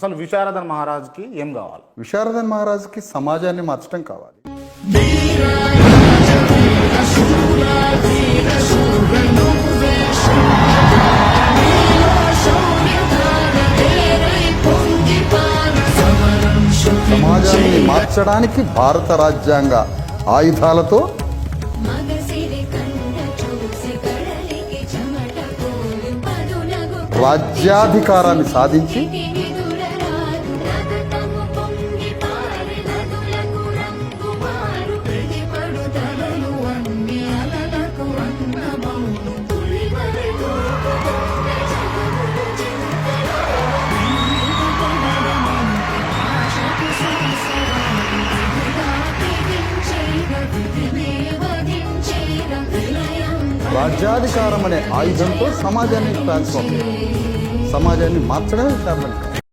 అసలు విశారదన్ మహారాజ్కి ఏం కావాలి? విశారదన్ మహారాజ్కి సమాజాన్ని మార్చడం కావాలి. సమాజాన్ని మార్చడానికి భారత రాజ్యాంగ ఆయుధాలతో రాజ్యాధికారాన్ని సాధించి రాజ్యాధికారం అనే ఆయుధంతో సమాజాన్ని ట్రాన్స్ఫార్మ్, సమాజాన్ని మార్చడమే విశారదన్.